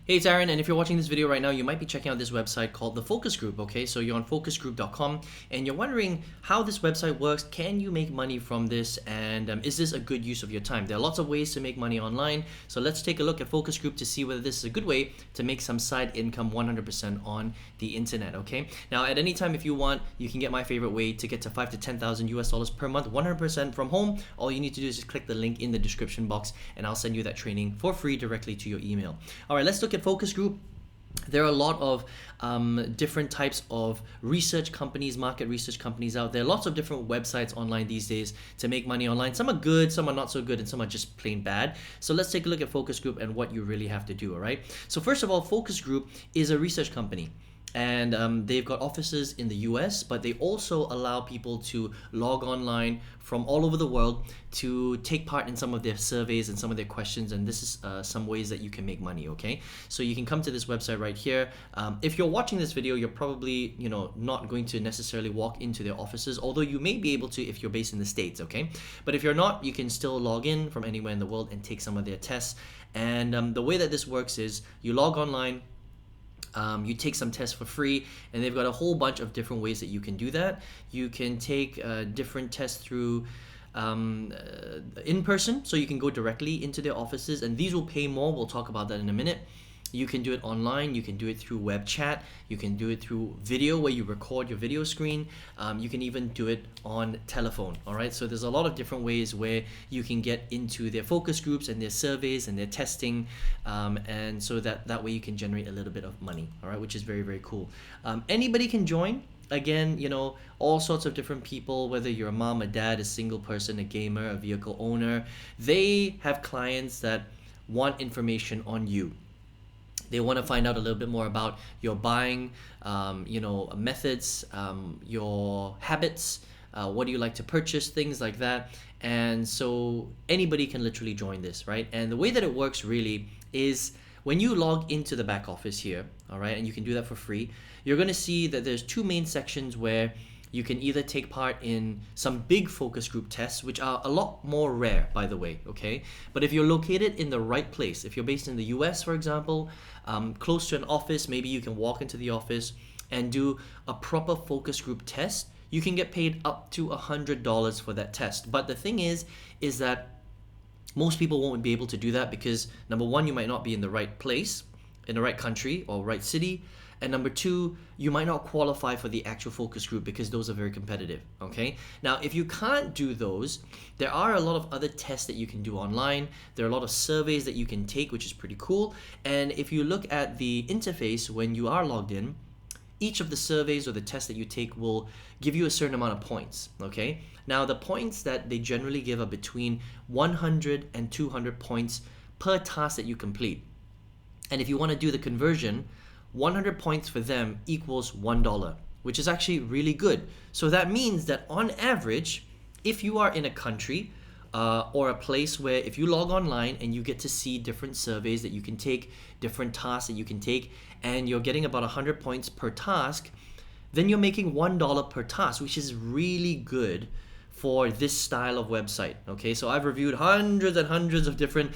Hey, it's Aaron, and if you're watching this video right now, you might be checking out this website called the Focus Group, okay? So you're on focusgroup.com, and you're wondering how this website works. Can you make money from this, and is this a good use of your time? There are lots of ways to make money online, so let's take a look at Focus Group to see whether this is a good way to make some side income 100% on the internet, okay? Now, at any time, if you want, you can get my favorite way to get to $5,000 to $10,000 US per month, 100% from home. All you need to do is just click the link in the description box, and I'll send you that training for free directly to your email. All right, let's look at Focus Group. There are a lot of different types of research companies, market research companies out there. Lots of different websites online these days to make money online. Some are good, some are not so good, and some are just plain bad. So let's take a look at Focus Group and what you really have to do, all right? So first of all, Focus Group is a research company. And they've got offices in the US, but they also allow people to log online from all over the world to take part in some of their surveys and some of their questions, and this is some ways that you can make money, okay? So you can come to this website right here. If you're watching this video, you're probably not going to necessarily walk into their offices, although you may be able to if you're based in the States, okay? But if you're not, you can still log in from anywhere in the world and take some of their tests. And the way that this works is you log online, you take some tests for free, and they've got a whole bunch of different ways that you can do that. You can take different tests through in person, so you can go directly into their offices, and these will pay more. We'll talk about that in a minute. You can do it online, you can do it through web chat, you can do it through video where you record your video screen, you can even do it on telephone, all right? So there's a lot of different ways where you can get into their focus groups and their surveys and their testing, and so that way you can generate a little bit of money, all right, which is very, very cool. Anybody can join. Again, all sorts of different people, whether you're a mom, a dad, a single person, a gamer, a vehicle owner, they have clients that want information on you. They want to find out a little bit more about your buying, methods, your habits, what do you like to purchase, things like that. And so anybody can literally join this, right? And the way that it works really is when you log into the back office here, all right, and you can do that for free, you're going to see that there's two main sections where you can either take part in some big focus group tests, which are a lot more rare, by the way, okay? But if you're located in the right place, if you're based in the US, for example, close to an office, maybe you can walk into the office and do a proper focus group test, you can get paid up to $100 for that test. But the thing is that most people won't be able to do that because, number one, you might not be in the right place, in the right country or right city. And number two, you might not qualify for the actual focus group because those are very competitive, okay? Now, if you can't do those, there are a lot of other tests that you can do online. There are a lot of surveys that you can take, which is pretty cool. And if you look at the interface when you are logged in, each of the surveys or the tests that you take will give you a certain amount of points, okay? Now, the points that they generally give are between 100 and 200 points per task that you complete. And if you want to do the conversion, 100 points for them equals $1, which is actually really good. So that means that on average, if you are in a country or a place where if you log online and you get to see different surveys that you can take, different tasks that you can take, and you're getting about 100 points per task, then you're making $1 per task, which is really good for this style of website, okay? So I've reviewed hundreds and hundreds of different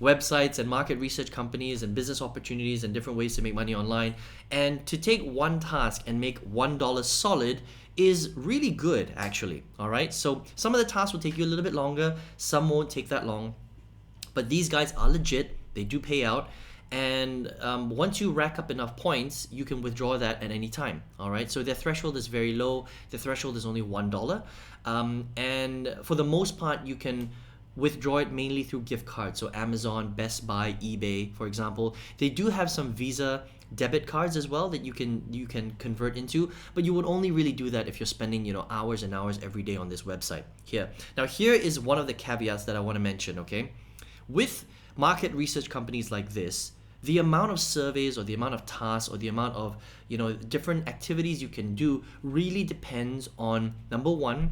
websites and market research companies and business opportunities and different ways to make money online. And to take one task and make $1 solid is really good, actually, all right? So some of the tasks will take you a little bit longer, some won't take that long, but these guys are legit, they do pay out. And once you rack up enough points, you can withdraw that at any time, all right? So their threshold is very low. The threshold is only $1. And for the most part, you can withdraw it mainly through gift cards. So Amazon, Best Buy, eBay, for example. They do have some Visa debit cards as well that you can convert into, but you would only really do that if you're spending hours and hours every day on this website here. Now, here is one of the caveats that I want to mention, okay? With market research companies like this, the amount of surveys or the amount of tasks or the amount of different activities you can do really depends on, number one,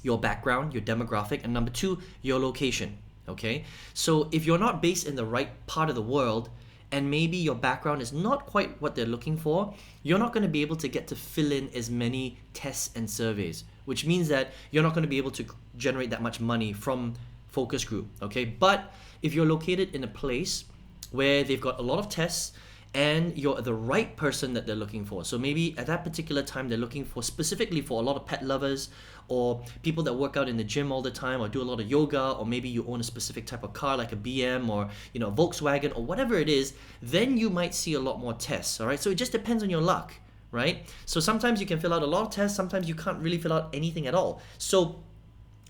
your background, your demographic, and number two, your location, okay? So if you're not based in the right part of the world and maybe your background is not quite what they're looking for, you're not going to be able to get to fill in as many tests and surveys, which means that you're not going to be able to generate that much money from focus group, okay? But if you're located in a place where they've got a lot of tests and you're the right person that they're looking for. So maybe at that particular time they're looking for specifically for a lot of pet lovers or people that work out in the gym all the time or do a lot of yoga, or maybe you own a specific type of car like a BM or Volkswagen or whatever it is, then you might see a lot more tests. All right, so it just depends on your luck, right? So sometimes you can fill out a lot of tests, sometimes you can't really fill out anything at all. So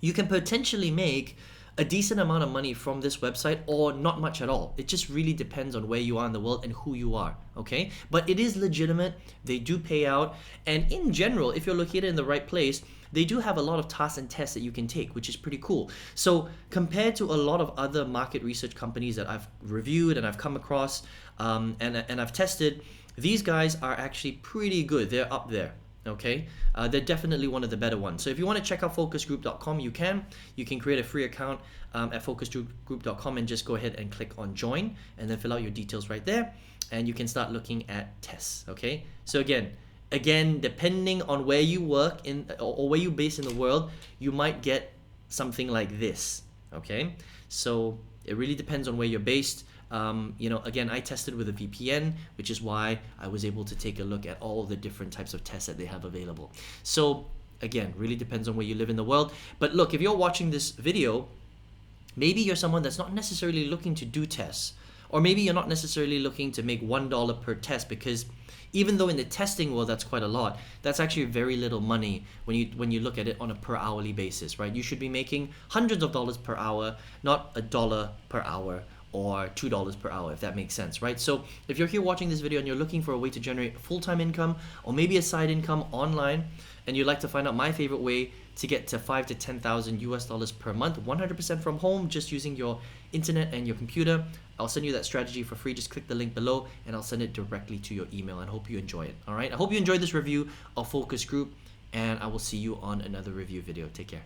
you can potentially make a decent amount of money from this website or not much at all. It just really depends on where you are in the world and who you are, okay? But it is legitimate, they do pay out, and in general, if you're located in the right place, they do have a lot of tasks and tests that you can take, which is pretty cool. So compared to a lot of other market research companies that I've reviewed and I've come across and I've tested, these guys are actually pretty good. They're up there. Okay, they're definitely one of the better ones. So if you want to check out focusgroup.com, you can create a free account at focusgroup.com and just go ahead and click on join and then fill out your details right there, and you can start looking at tests. Okay, so again, depending on where you work in or where you're based in the world, you might get something like this. Okay, so it really depends on where you're based. Again, I tested with a VPN, which is why I was able to take a look at all the different types of tests that they have available. So again, really depends on where you live in the world. But look, if you're watching this video, maybe you're someone that's not necessarily looking to do tests, or maybe you're not necessarily looking to make $1 per test, because even though in the testing world that's quite a lot, that's actually very little money when you look at it on a per hourly basis, right? You should be making hundreds of dollars per hour, not $1 per hour or $2 per hour, if that makes sense, right? So if you're here watching this video and you're looking for a way to generate full-time income or maybe a side income online, and you'd like to find out my favorite way to get to $5,000 to $10,000 US per month, 100% from home, just using your internet and your computer, I'll send you that strategy for free. Just click the link below and I'll send it directly to your email, and hope you enjoy it. All right, I hope you enjoyed this review of Focus Group, and I will see you on another review video. Take care.